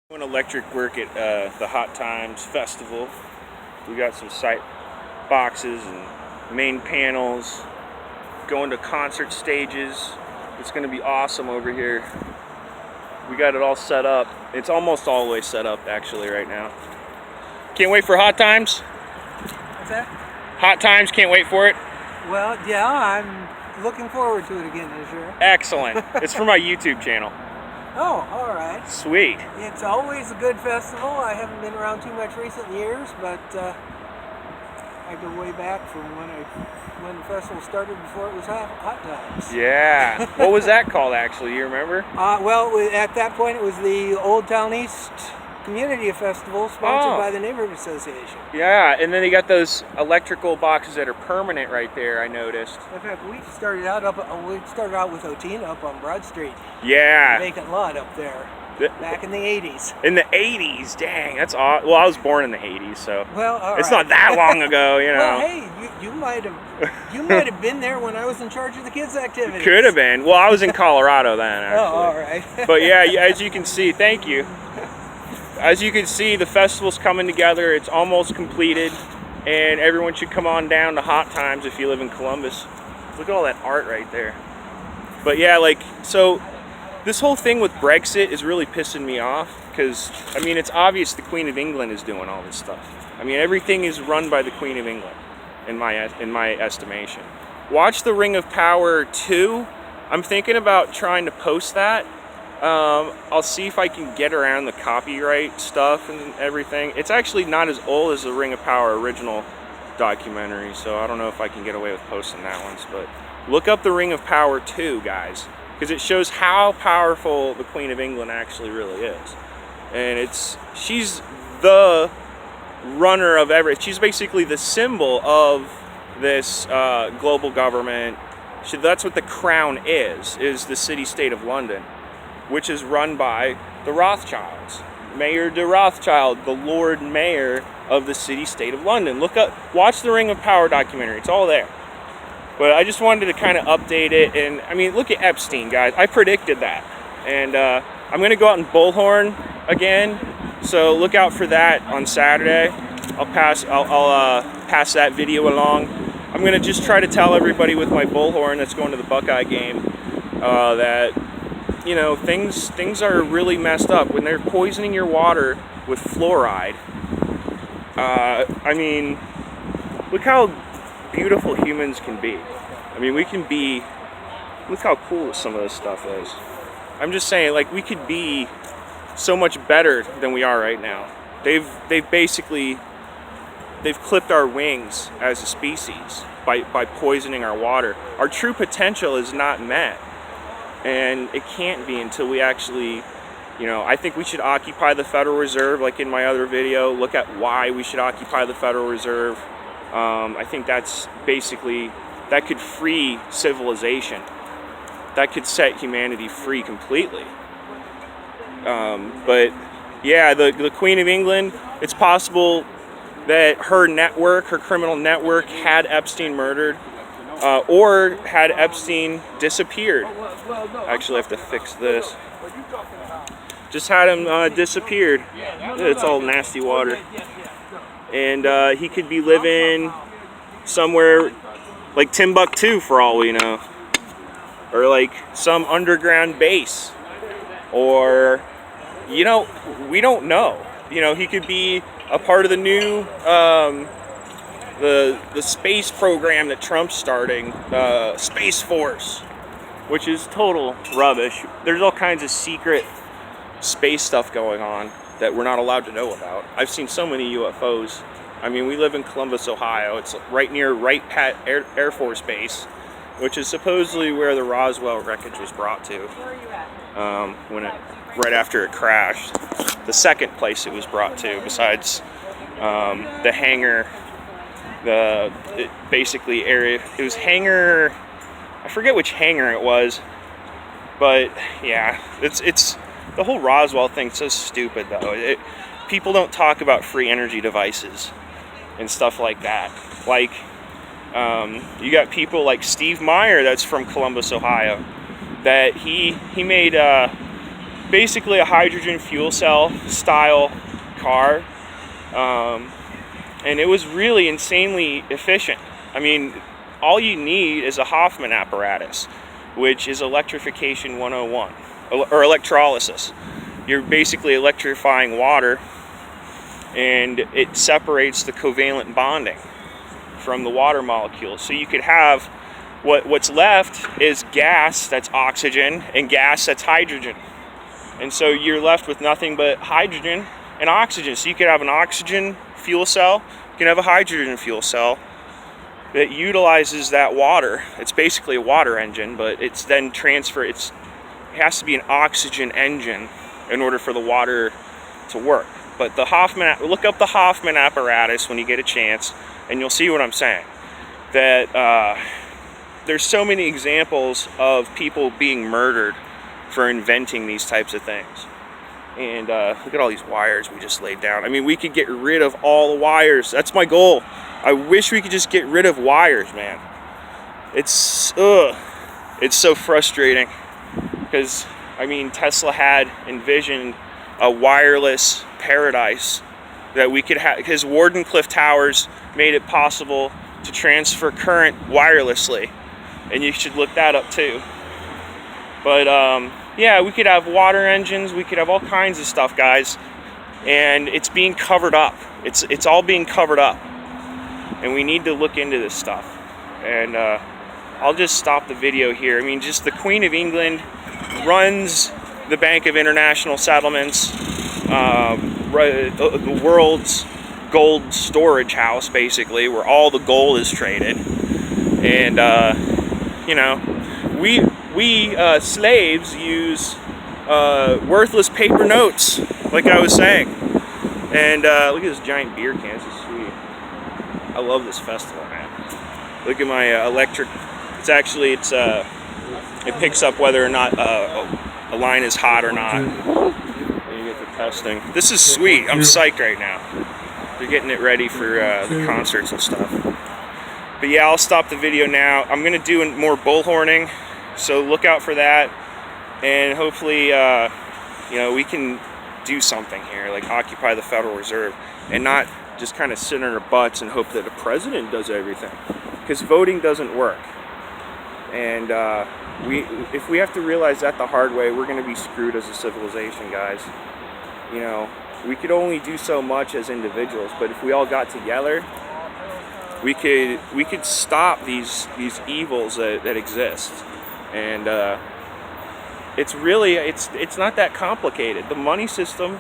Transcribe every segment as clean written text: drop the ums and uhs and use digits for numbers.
Doing electric work at the Hot Times Festival. We got some sight boxes and main panels, going to concert stages. It's going to be awesome over here. We got it all set up. It's almost all the way set up actually right now. Can't wait for Hot Times. What's that? Hot Times, can't wait for it. Well, yeah, I'm looking forward to it again this year. Excellent. It's for my YouTube channel. Oh, all right. Sweet. It's always a good festival. I haven't been around too much recent years, but I go way back from when the festival started before it was Hot Times. Yeah. What was that called actually? You remember? Well, at that point it was the Old Town East Community Festival sponsored by the Neighborhood Association. Yeah, and then they got those electrical boxes that are permanent right there, I noticed. In fact, we started out with Otina up on Broad Street. Yeah. Vacant lot up there. Back in the 80s. In the 80s, dang, that's awesome. Well, I was born in the 80s, so well, it's not that long ago, you know. Well, hey, you might have been there when I was in charge of the kids' activities. Could have been. Well, I was in Colorado then, actually. Oh, all right. But yeah, as you can see, thank you. As you can see, the festival's coming together. It's almost completed, and everyone should come on down to Hot Times if you live in Columbus. Look at all that art right there. But yeah, so this whole thing with Brexit is really pissing me off because, I mean, it's obvious the Queen of England is doing all this stuff. I mean, everything is run by the Queen of England, in my estimation. Watch The Ring of Power 2. I'm thinking about trying to post that. I'll see if I can get around the copyright stuff and everything. It's actually not as old as the Ring of Power original documentary, so I don't know if I can get away with posting that one. But look up The Ring of Power 2, guys, because it shows how powerful the Queen of England actually really is. And she's the runner of everything. She's basically the symbol of this global government. That's what the crown is the city-state of London, which is run by the Rothschilds. Mayor de Rothschild, the Lord Mayor of the city-state of London. Watch the Ring of Power documentary, it's all there. But I just wanted to kind of update it, and I mean, look at Epstein, guys. I predicted that. And I'm gonna go out and bullhorn again, so look out for that on Saturday. I'll pass that video along. I'm gonna just try to tell everybody with my bullhorn that's going to the Buckeye game that, you know, things are really messed up when they're poisoning your water with fluoride. I mean, look how beautiful humans can be. I mean, look how cool some of this stuff is. I'm just saying, like, we could be so much better than we are right now. They've clipped our wings as a species by poisoning our water. Our true potential is not met. And it can't be until we actually, you know, I think we should occupy the Federal Reserve, like in my other video. Look at why we should occupy the Federal Reserve. I think that's basically, that could free civilization. That could set humanity free completely. But yeah, the Queen of England, it's possible that her criminal network had Epstein murdered. Or had Epstein disappeared. Actually, I have to fix this. Just had him disappeared. It's all nasty water. And he could be living somewhere like Timbuktu for all we know. Or like some underground base. Or, you know, we don't know. You know, he could be a part of the new the space program that Trump's starting, Space Force, which is total rubbish. There's all kinds of secret space stuff going on that we're not allowed to know about. I've seen so many UFOs. I mean, we live in Columbus, Ohio. It's right near Wright-Patt Air Force Base, which is supposedly where the Roswell wreckage was brought to, right after it crashed. The second place it was brought to, besides the hangar. Basically area, it was hangar, I forget which hangar it was, but yeah, it's the whole Roswell thing's so stupid though. People don't talk about free energy devices and stuff like that. Like, you got people like Steve Meyer that's from Columbus, Ohio, that he made basically a hydrogen fuel cell style car, and it was really insanely efficient. I mean, all you need is a Hoffman apparatus, which is electrification 101, or electrolysis. You're basically electrifying water, and it separates the covalent bonding from the water molecules. So you could have what's left is gas that's oxygen and gas that's hydrogen. And so you're left with nothing but hydrogen and oxygen. So you could have an oxygen fuel cell, you can have a hydrogen fuel cell that utilizes that water. It's basically a water engine, but it's then it has to be an oxygen engine in order for the water to work. But the Hoffman, look up the Hoffman apparatus when you get a chance, and you'll see what I'm saying. That there's so many examples of people being murdered for inventing these types of things. And look at all these wires we just laid down. I mean, we could get rid of all the wires. That's my goal. I wish we could just get rid of wires, man. It's so frustrating, because I mean, Tesla had envisioned a wireless paradise that we could have, because Wardenclyffe Towers made it possible to transfer current wirelessly, and you should look that up too. But yeah, we could have water engines, we could have all kinds of stuff, guys, and it's being covered up. It's all being covered up, and we need to look into this stuff. And I'll just stop the video here. I mean, just the Queen of England runs the Bank of International Settlements, the world's gold storage house, basically, where all the gold is traded. And you know, we slaves use worthless paper notes, like I was saying. And look at this giant beer can. This is sweet. I love this festival, man. Look at my electric. It picks up whether or not a line is hot or not. And you get the testing. This is sweet. I'm psyched right now. They're getting it ready for the concerts and stuff. But yeah, I'll stop the video now. I'm gonna do more bullhorning, so look out for that. And hopefully, you know, we can do something here, like occupy the Federal Reserve, and not just kind of sit on our butts and hope that the president does everything. Because voting doesn't work. And if we have to realize that the hard way, we're going to be screwed as a civilization, guys. You know, we could only do so much as individuals, but if we all got together, we could stop these evils that exist. And it's not that complicated. The money system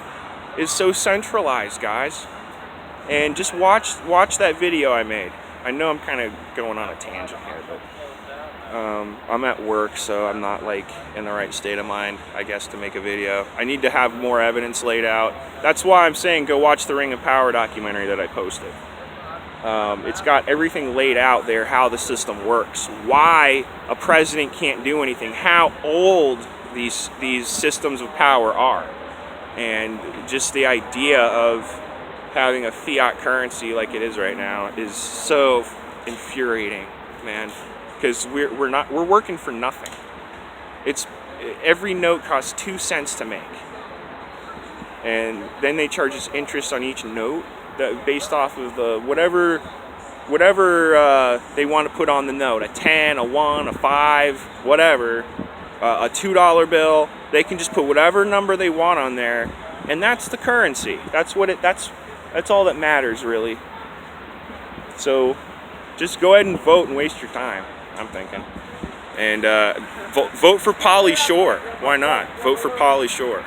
is so centralized, guys. And just watch that video I made. I know I'm kind of going on a tangent here, but I'm at work, so I'm not like in the right state of mind, I guess, to make a video. I need to have more evidence laid out. That's why I'm saying go watch the Ring of Power documentary that I posted. It's got everything laid out there, how the system works, why a president can't do anything, how old these systems of power are, and just the idea of having a fiat currency like it is right now is so infuriating, man. Because we're working for nothing. Every note costs 2 cents to make, and then they charge us interest on each note based off of the whatever they want to put on the note. A 10, a 1, a 5, whatever, a $2 bill. They can just put whatever number they want on there, and that's the currency. That's all that matters, really. So just go ahead and vote and waste your time, I'm thinking. And vote for Pauly Shore. Why not? Vote for Pauly Shore.